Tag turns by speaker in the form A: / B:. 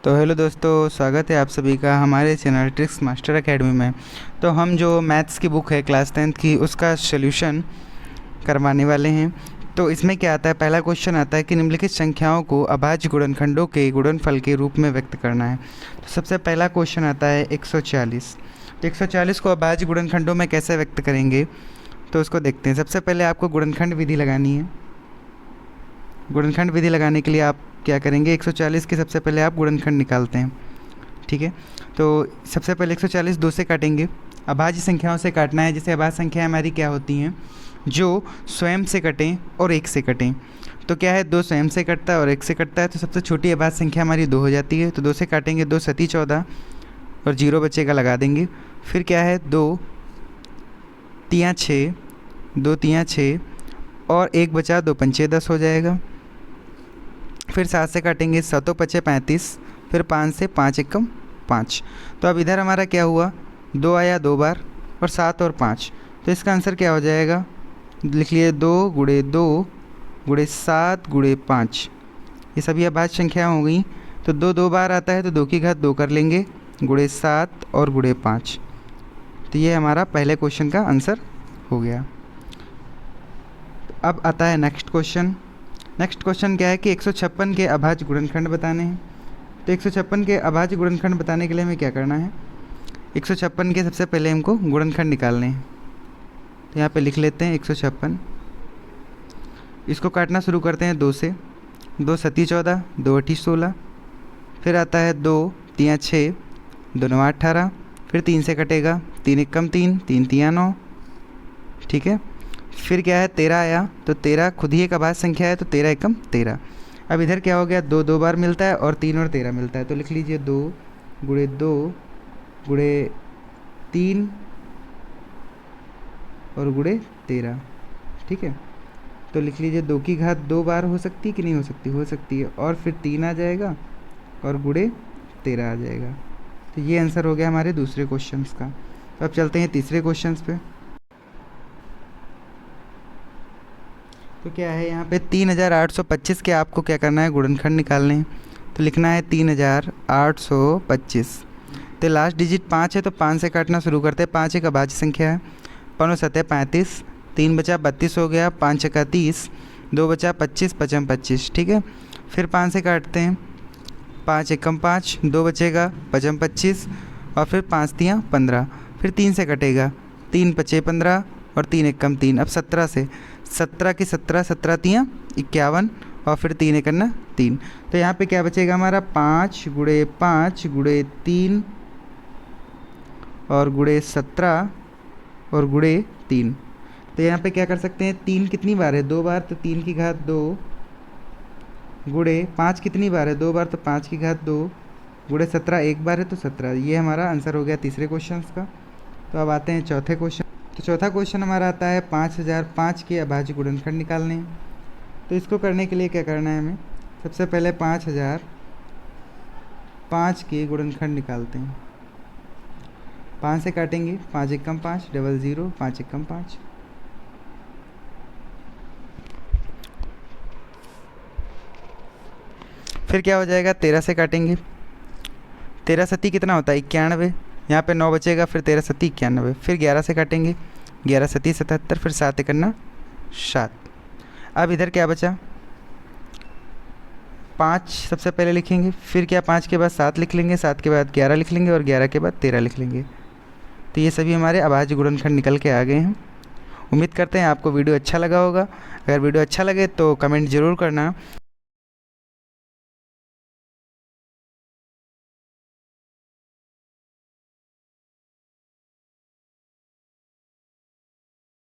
A: तो हेलो दोस्तों, स्वागत है आप सभी का हमारे चैनल ट्रिक्स मास्टर एकेडमी में। तो हम जो मैथ्स की बुक है क्लास 10th की, उसका सॉल्यूशन करवाने वाले हैं। तो इसमें क्या आता है, पहला क्वेश्चन आता है कि निम्नलिखित संख्याओं को अभाज्य गुणनखंडों के गुणनफल के रूप में व्यक्त करना है। तो सबसे पहला क्वेश्चन आता है 140। तो 140 को अभाज्य गुणनखंडों में कैसे व्यक्त करेंगे, तो उसको देखते हैं। सबसे पहले आपको गुणनखंड विधि लगानी है। गुणनखंड विधि लगाने के लिए आप क्या करेंगे, 140 के सबसे पहले आप गुणनखंड निकालते हैं। ठीक है, तो सबसे पहले 140 2 से काटेंगे। अभाज्य संख्याओं से काटना है, जैसे अभाज्य संख्याएं हमारी क्या होती हैं, जो स्वयं से कटें और 1 से कटें। तो क्या है, 2 स्वयं से कटता है और 1 से कटता है, तो सबसे छोटी अभाज्य संख्या हमारी 2 हो जाती है। तो 2 से काटेंगे, 2 सती 14 और 0 बचेगा, लगा देंगे। फिर क्या है, 2 तियाँ 6, 2 तियाँ 6 और 1 बचा, 2 पंचे 10 हो जाएगा। फिर 7 से काटेंगे, 7 पचे 35, फिर 5 से 5 एकम 5। तो अब इधर हमारा क्या हुआ, 2 आया 2 बार और 7 और 5। तो इसका आंसर क्या हो जाएगा, लिख लिए 2 गुणे 2 गुणे 7 गुणे 5। ये सभी अभाज्य संख्या हो गई। तो 2 2 बार आता है, तो 2 की घात 2 कर लेंगे, गुणे 7 और गुणे 5। तो ये हमारा पहले क्वेश्चन का आंसर हो गया। अब आता है नेक्स्ट क्वेश्चन। नेक्स्ट क्वेश्चन क्या है कि 156 के अभाज्य गुणनखंड बताने हैं। तो 156 के अभाज्य गुणनखंड बताने के लिए हमें क्या करना है, 156 के सबसे पहले हमको गुणनखंड निकालने हैं। तो यहाँ पे लिख लेते हैं 156। इसको काटना शुरू करते हैं 2 से। 2 सती 14, 2 अठी 16। फिर आता है 2 तियाँ 6, 2 नवा 18। फिर 3 से कटेगा, 3 एकम 3, 3 तियाँ 9। ठीक है, फिर क्या है, 13 आया। तो 13 खुद ही एक अभाज्य संख्या है, तो 13 एकम 13। अब इधर क्या हो गया, 2 2 बार मिलता है और 3 और 13 मिलता है। तो लिख लीजिए 2 गुणे 2 गुणे 3 और गुणे 13। ठीक है, तो लिख लीजिए 2 की घात 2 बार हो सकती है कि नहीं हो सकती, हो सकती है। और फिर 3 आ जाएगा और गुणे 13 आ जाएगा। तो ये आंसर हो गया हमारे दूसरे क्वेश्चन का। तो अब चलते हैं तीसरे क्वेश्चन पे। तो क्या है, यहाँ पे 3825 के आपको क्या करना है, गुणनखंड निकालने हैं। तो लिखना है 3825। तो लास्ट डिजिट 5 है, तो 5 से काटना शुरू करते हैं। 5 एक अभाज्य संख्या है। 5 7 35, 3 बचा 32 हो गया, 5 छक्का 30, 2 बचा 25, 5 25। ठीक है, फिर 5 से काटते हैं, 5 एकम 5, 2 बचेगा 5 25 और फिर 5 तियाँ 15। फिर 3 से कटेगा, 3 पचे 15 और 3 एकम 3। अब 17 से, 17 की 17, 17 तियाँ 51 और फिर 3 एकन्ना 3। तो यहाँ पे क्या बचेगा हमारा, 5 गुणे 5 गुणे 3 और गुणे 17 और गुणे 3। तो यहाँ पे क्या कर सकते हैं, 3 कितनी बार है, 2 बार, तो 3 की घात 2 गुणे 5 कितनी बार है, 2 बार, तो 5 की घात 2 गुणे 17 एक बार है, तो 17। ये हमारा आंसर हो गया तीसरे क्वेश्चन का। तो अब आते हैं चौथे क्वेश्चन। तो चौथा क्वेश्चन हमारा आता है 5005 के अभाज्य गुणनखंड निकालने हैं। तो इसको करने के लिए क्या करना है हमें, सबसे पहले 5005 के गुणनखंड निकालते हैं। 5 से काटेंगे, 5 एकम 5, 00, 5 एकम 5। फिर क्या हो जाएगा, 13 से काटेंगे, 13 सती कितना होता है, 91। यहाँ पे 9 बचेगा, फिर 13 सती 91। फिर 11 से काटेंगे, 11 सती 77, फिर 7 एकन्ना 7। अब इधर क्या बचा, 5 सबसे पहले लिखेंगे, फिर क्या 5 के बाद 7 लिख लेंगे, 7 के बाद 11 लिख लेंगे और 11 के बाद 13 लिख लेंगे। तो ये सभी हमारे अभाज्य गुणनखंड निकल के आ गए हैं। उम्मीद करते हैं आपको वीडियो अच्छा लगा होगा। अगर वीडियो अच्छा लगे तो कमेंट ज़रूर करना।